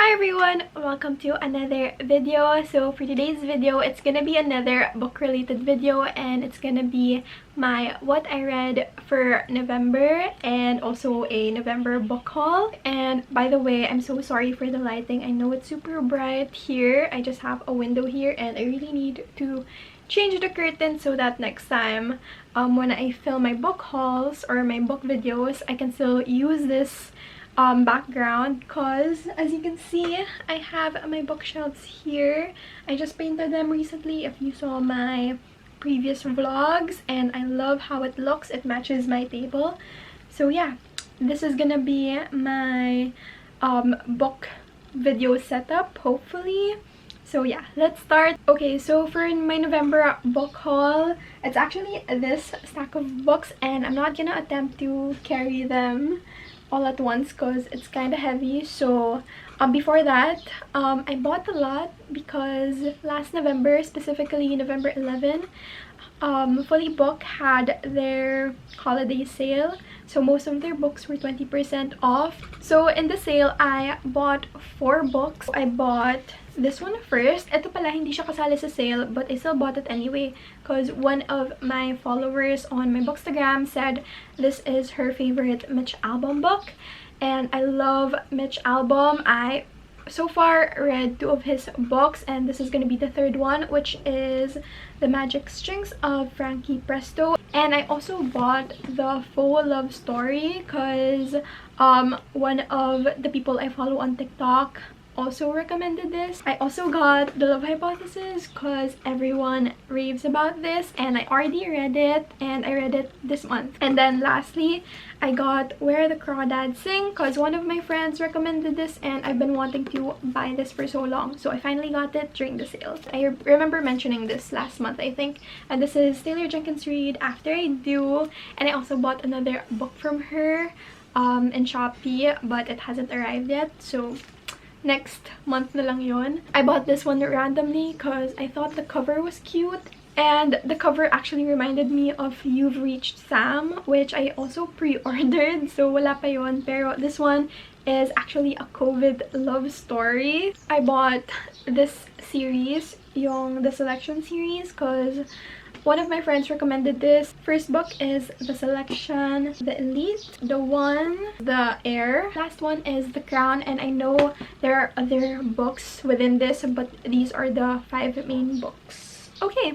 Hi everyone! Welcome to another video. So for today's video, it's gonna be another book related video and it's gonna be my what I read for November and also a November book haul. And by the way, I'm so sorry for the lighting. I know it's super bright here. I just have a window here and I really need to change the curtain so that next time when I film my book hauls or my book videos, I can still use this background, because as you can see, I have my bookshelves here. I just painted them recently if you saw my previous vlogs, and I love how it looks. It matches my table. So yeah, this is gonna be my book video setup, hopefully. So yeah, let's start. Okay, so for my November book haul, it's actually this stack of books and I'm not gonna attempt to carry them all at once because it's kind of heavy. So before that, I bought a lot because last November, specifically November 11, Fully Book had their holiday sale, so most of their books were 20% off. So in the sale, I bought 4 books. I bought this one first. Ito pala, hindi siya kasali sa sale, but I still bought it anyway because one of my followers on my Bookstagram said this is her favorite Mitch Albom book, and I love Mitch Albom. I so far read 2 of his books and this is gonna be the 3rd one, which is The Magic Strings of Frankie Presto. And I also bought the Faux Love Story because one of the people I follow on TikTok also recommended this. I also got The Love Hypothesis because everyone raves about this and I already read it, and I read it this month. And then lastly, I got Where the Crawdads Sing because one of my friends recommended this and I've been wanting to buy this for so long. So I finally got it during the sale. I remember mentioning this last month, I think. And this is Taylor Jenkins Reid, After I Do. And I also bought another book from her in Shopee, but it hasn't arrived yet. So next month na lang yun. I bought this one randomly because I thought the cover was cute. And the cover actually reminded me of You've Reached Sam, which I also pre-ordered. So wala pa yun. Pero this one is actually a COVID love story. I bought this series, yung The Selection series, because one of my friends recommended this. First book is The Selection, The Elite, The One, The Heir. Last one is The Crown, and I know there are other books within this, but these are the 5 main books. Okay,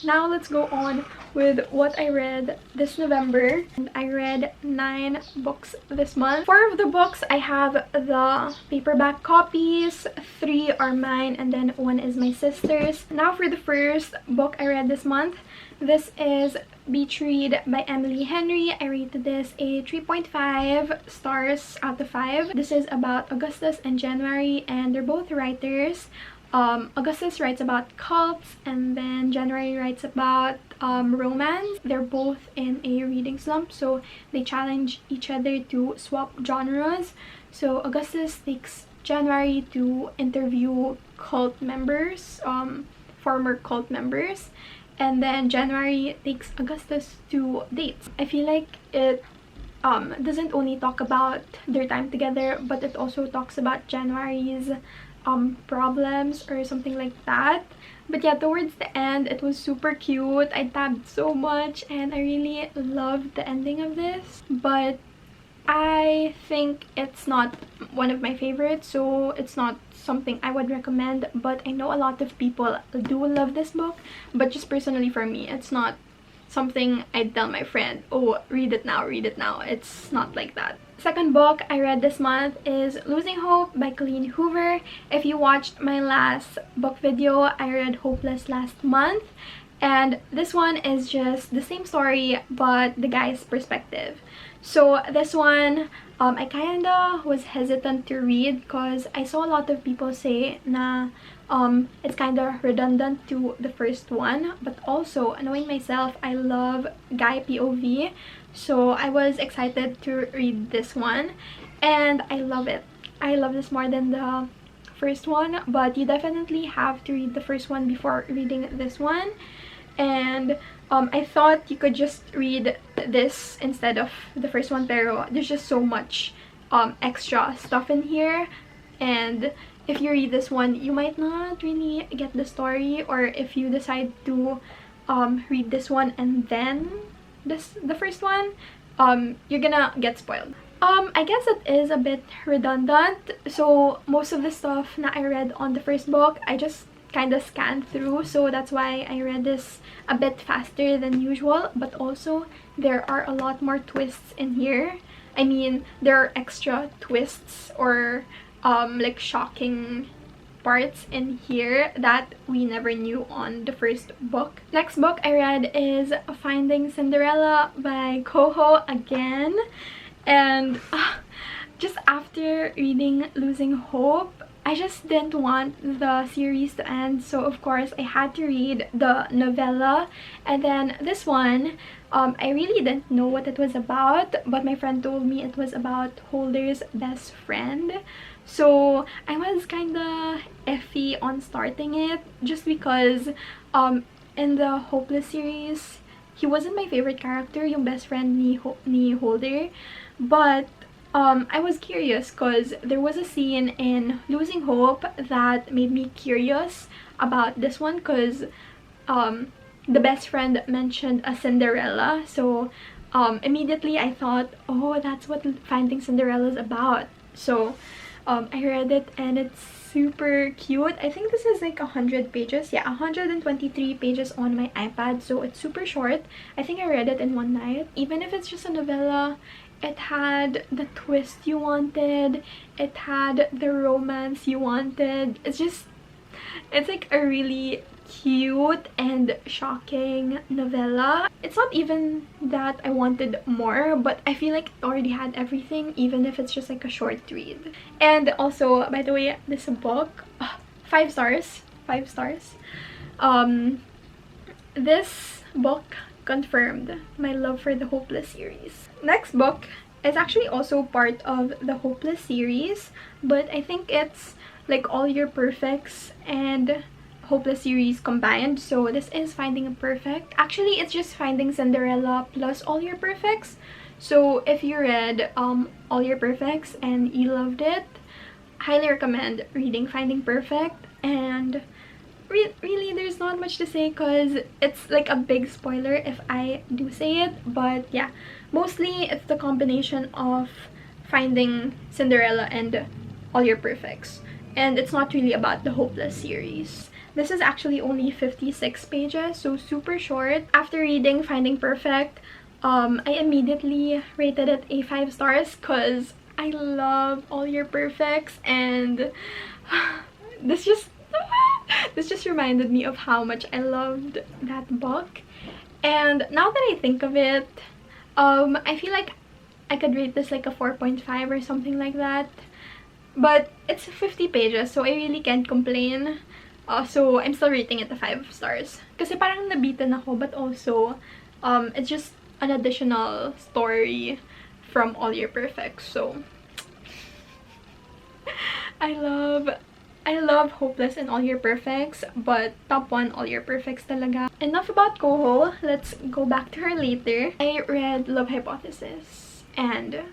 now let's go on with what I read this November. And I read 9 books this month. 4 of the books I have the paperback copies, 3 are mine, and then 1 is my sister's. Now for the first book I read this month. This is Beach Read by Emily Henry. I rated this a 3.5 stars out of 5. This is about Augustus and January, and they're both writers. Augustus writes about cults and then January writes about romance. They're both in a reading slump, so they challenge each other to swap genres. So Augustus takes January to interview cult members, former cult members, and then January takes Augustus to dates. I feel like it doesn't only talk about their time together, but it also talks about January's problems or something like that. But yeah, towards the end, it was super cute. I tabbed so much and I really loved the ending of this, but I think it's not one of my favorites, so it's not something I would recommend. But I know a lot of people do love this book, but just personally for me, it's not something I'd tell my friend, oh, read it now, read it now. It's not like that. Second book I read this month is Losing Hope by Colleen Hoover. If you watched my last book video, I read Hopeless last month, and this one is just the same story but the guy's perspective. So this one, I kinda was hesitant to read because I saw a lot of people say na it's kinda redundant to the first one, but also, knowing myself, I love guy POV, so I was excited to read this one and I love it. I love this more than the first one, but you definitely have to read the first one before reading this one. And I thought you could just read this instead of the first one, pero there's just so much extra stuff in here. and if you read this one, you might not really get the story, or if you decide to read this one and then the first one, you're gonna get spoiled. I guess it is a bit redundant. So most of the stuff that I read on the first book, I just kind of scanned through, so that's why I read this a bit faster than usual. But also there are a lot more twists in here. I mean, there are extra twists or like shocking parts in here that we never knew on the first book. Next book I read is Finding Cinderella by Coho again. And just after reading Losing Hope, I just didn't want the series to end, so of course I had to read the novella. And then this one, I really didn't know what it was about, but my friend told me it was about Holder's best friend. So I was kinda iffy on starting it, just because in the Hopeless series, he wasn't my favorite character, yung best friend ni Holder. But I was curious because there was a scene in Losing Hope that made me curious about this one, because the best friend mentioned a Cinderella. So immediately I thought, oh, that's what Finding Cinderella is about. So I read it and it's super cute. I think this is like 100 pages. Yeah, 123 pages on my iPad, so it's super short. I think I read it in one night. Even if it's just a novella, it had the twist you wanted, it had the romance you wanted. It's like a really cute and shocking novella. It's not even that I wanted more, but I feel like it already had everything, even if it's just like a short read. And also, by the way, this book, 5 stars. 5 stars. This book confirmed my love for the Hopeless series. Next book is actually also part of the Hopeless series, but I think it's like All Your Perfects and Hopeless series combined. So this is Finding a Perfect. Actually, it's just Finding Cinderella plus All Your Perfects. So if you read All Your Perfects and you loved it, highly recommend reading Finding Perfect. And really, there's not much to say because it's like a big spoiler if I do say it. But yeah, mostly it's the combination of Finding Cinderella and All Your Perfects, and it's not really about the Hopeless series. This is actually only 56 pages, so super short. After reading Finding Perfect, I immediately rated it a 5 stars because I love All Your Perfects, and this just reminded me of how much I loved that book. And now that I think of it, I feel like I could rate this like a 4.5 or something like that. But it's 50 pages, so I really can't complain. So I'm still rating it a 5 stars. Kasi parang nabitin ako, but also it's just an additional story from All Your Perfects. So I love Hopeless and All Your Perfects, but top 1 All Your Perfects talaga. Enough about Coho, let's go back to her later. I read Love Hypothesis and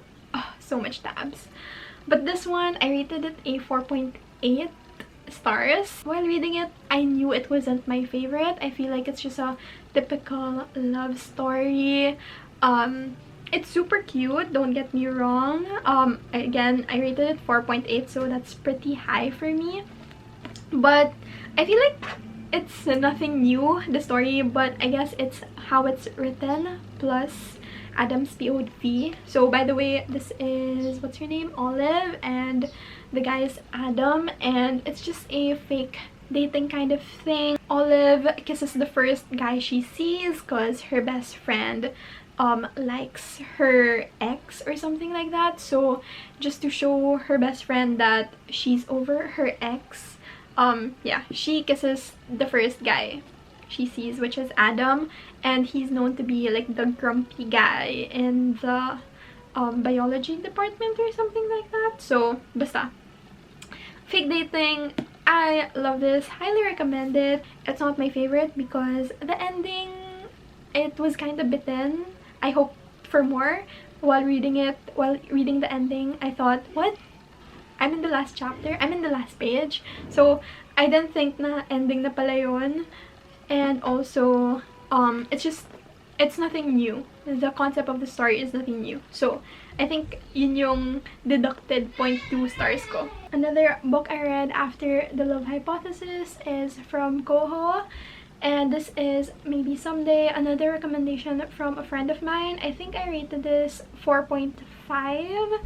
so much tabs. But this one, I rated it a 4.8 stars. While reading it, I knew it wasn't my favorite. I feel like it's just a typical love story. It's super cute, don't get me wrong. Again, I rated it 4.8, so that's pretty high for me. But I feel like it's nothing new, the story, but I guess it's how it's written plus Adam's POV. So by the way, this is, what's her name, Olive, and the guy is Adam, and it's just a fake dating kind of thing. Olive kisses the first guy she sees because her best friend likes her ex or something like that. So just to show her best friend that she's over her ex, yeah, she kisses the first guy she sees, which is Adam, and he's known to be like the grumpy guy in the biology department or something like that. So basta, fake dating. I love this, highly recommend it. It's not my favorite because the ending, it was kind of bitten. I hoped for more while reading it. While reading the ending, I thought, what I'm in the last chapter. I'm in the last page. So, I didn't think na ending na pala yun. And also, it's nothing new. The concept of the story is nothing new. So, I think yun yung deducted 0.2 stars ko. Another book I read after The Love Hypothesis is from Koho. And this is Maybe Someday, another recommendation from a friend of mine. I think I rated this 4.5.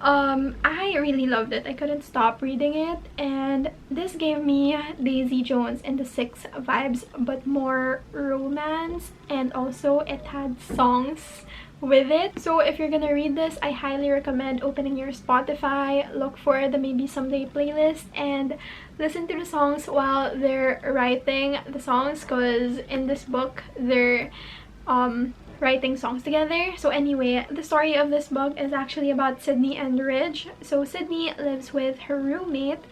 I really loved it. I couldn't stop reading it, and this gave me Daisy Jones and the Six vibes, but more romance, and also it had songs with it. So if you're gonna read this, I highly recommend opening your Spotify, look for the Maybe Someday playlist, and listen to the songs while they're writing the songs, because in this book they're writing songs together. So anyway, the story of this book is actually about Sydney and Ridge. So Sydney lives with her roommate.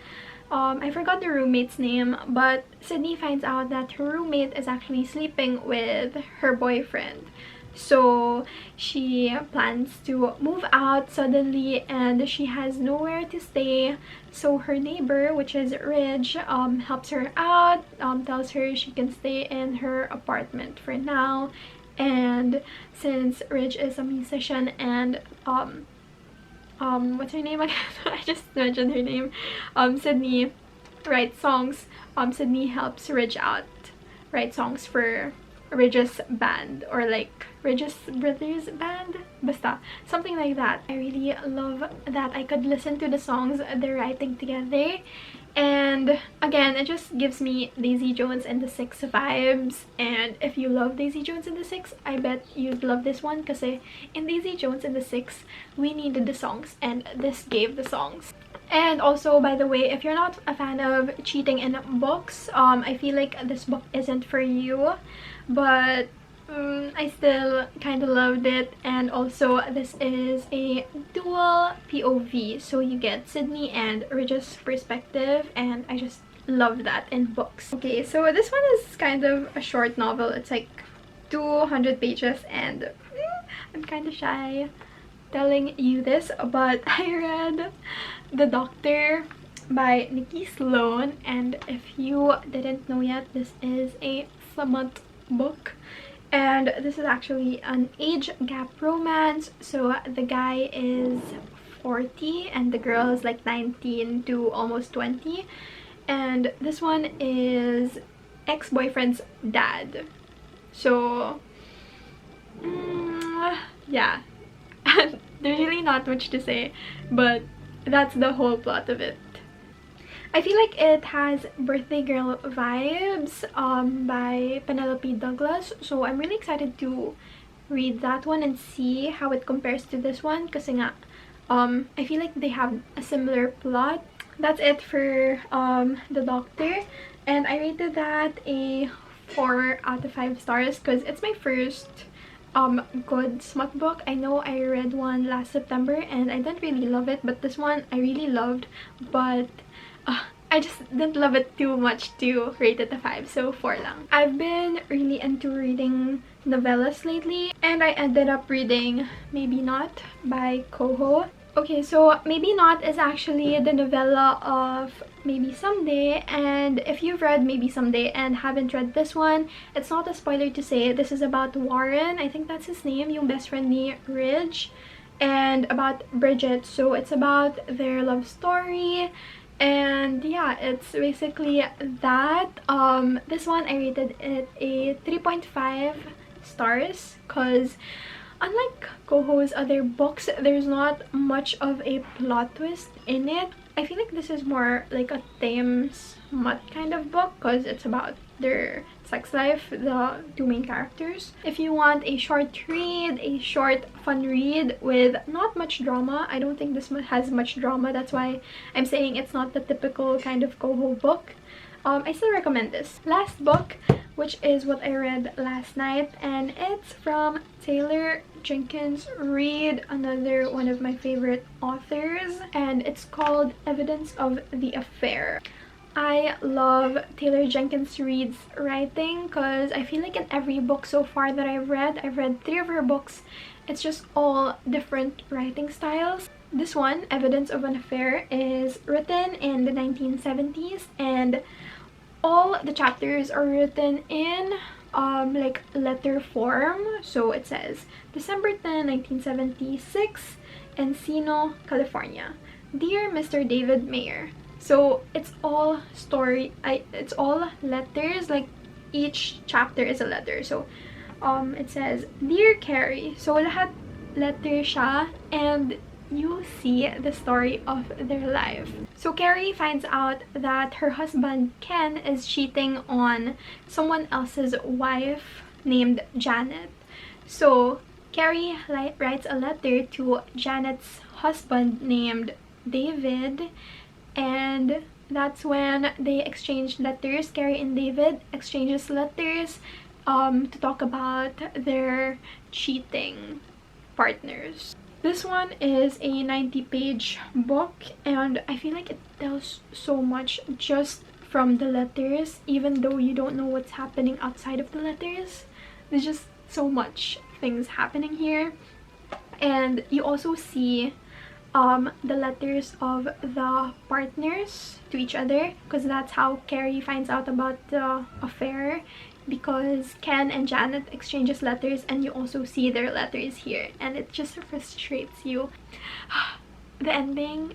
I forgot the roommate's name, but Sydney finds out that her roommate is actually sleeping with her boyfriend. So she plans to move out suddenly, and she has nowhere to stay. So her neighbor, which is Ridge, helps her out, tells her she can stay in her apartment for now. And since Ridge is a musician and what's her name again? I just mentioned her name. Sydney writes songs. Sydney helps Ridge out write songs for Ridge's band, or like Ridge's Brothers band, basta, something like that. I really love that I could listen to the songs they're writing together. And again, it just gives me Daisy Jones and the Six vibes. And if you love Daisy Jones and the Six, I bet you'd love this one, because in Daisy Jones and the Six, we needed the songs, and this gave the songs. And also, by the way, if you're not a fan of cheating in books, I feel like this book isn't for you, but I still kind of loved it. And also, this is a dual POV, so you get Sydney and Ridge's perspective, and I just love that in books. Okay, so this one is kind of a short novel. It's like 200 pages, and I'm kind of shy telling you this, but I read The Doctor by Nikki Sloane, and if you didn't know yet, this is a Samant book, and this is actually an age gap romance. So the guy is 40 and the girl is like 19 to almost 20, and this one is ex-boyfriend's dad. So yeah, there's really not much to say, but that's the whole plot of it. I feel like it has Birthday Girl vibes by Penelope Douglas, so I'm really excited to read that one and see how it compares to this one, kasi nga I feel like they have a similar plot. That's it for The Doctor, and I rated that a 4 out of 5 stars because it's my first good smut book. I know I read one last September and I didn't really love it, but this one I really loved, but I just didn't love it too much to rate it a 5, so 4 lang. I've been really into reading novellas lately, and I ended up reading Maybe Not by Koho. Okay, so Maybe Not is actually the novella of Maybe Someday, and if you've read Maybe Someday and haven't read this one, it's not a spoiler to say this is about Warren, I think that's his name, yung best friend ni Ridge, and about Bridget. So it's about their love story, and yeah, it's basically that. This one I rated it a 3.5 stars because unlike Koho's other books, there's not much of a plot twist in it. I feel like this is more like a tame smut kind of book because it's about their sex life, the two main characters. If you want a short read, a short fun read with not much drama, I don't think this one has much drama, that's why I'm saying it's not the typical kind of Koho book. I still recommend this. Last book, which is what I read last night, and it's from Taylor Jenkins Reid, another one of my favorite authors, and it's called Evidence of the Affair. I love Taylor Jenkins Reid's writing because I feel like in every book so far that I've read 3 of her books, it's just all different writing styles. this one, Evidence of an Affair, is written in the 1970s, and all the chapters are written in like letter form. So it says December 10, 1976, Encino, California. Dear Mr. David Mayer. So it's all it's all letters, like each chapter is a letter. So it says, Dear Carrie. So lahat letter siya, and you see the story of their life. So Carrie finds out that her husband Ken is cheating on someone else's wife named Janet. So Carrie writes a letter to Janet's husband named David, and that's when they exchange letters. Carrie and David exchanges letters to talk about their cheating partners. This one is a 90-page book, and I feel like it tells so much just from the letters, even though you don't know what's happening outside of the letters. There's just so much things happening here. And you also see the letters of the partners to each other, because that's how Carrie finds out about the affair, because Ken and Janet exchanges letters, and you also see their letters here, and it just frustrates you. The ending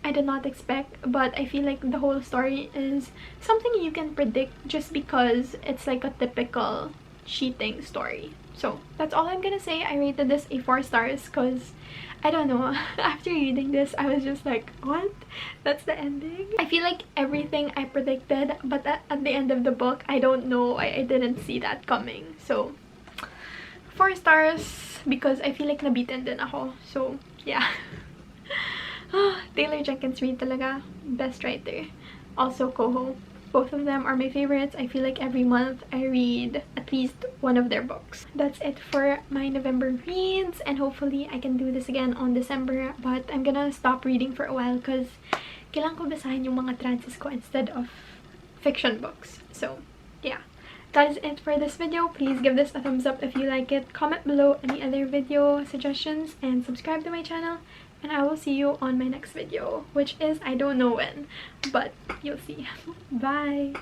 I did not expect, but I feel like the whole story is something you can predict just because it's like a typical cheating story. So that's all I'm gonna say. I rated this a 4 stars because I don't know, after reading this I was just like, what? That's the ending? I feel like everything I predicted, but at the end of the book, I don't know, I didn't see that coming. So 4 stars because I feel like nabitin din ako. So yeah. Taylor Jenkins Reid talaga, best writer. Also Coho. Both of them are my favorites. I feel like every month I read at least one of their books. That's it for my November reads, and hopefully I can do this again on December, but I'm gonna stop reading for a while because kailangan ko basahin yung mga trances ko instead of fiction books. So yeah, that is it for this video. Please give this a thumbs up if you like it, comment below any other video suggestions, and subscribe to my channel. And I will see you on my next video, which is, I don't know when, but you'll see. Bye!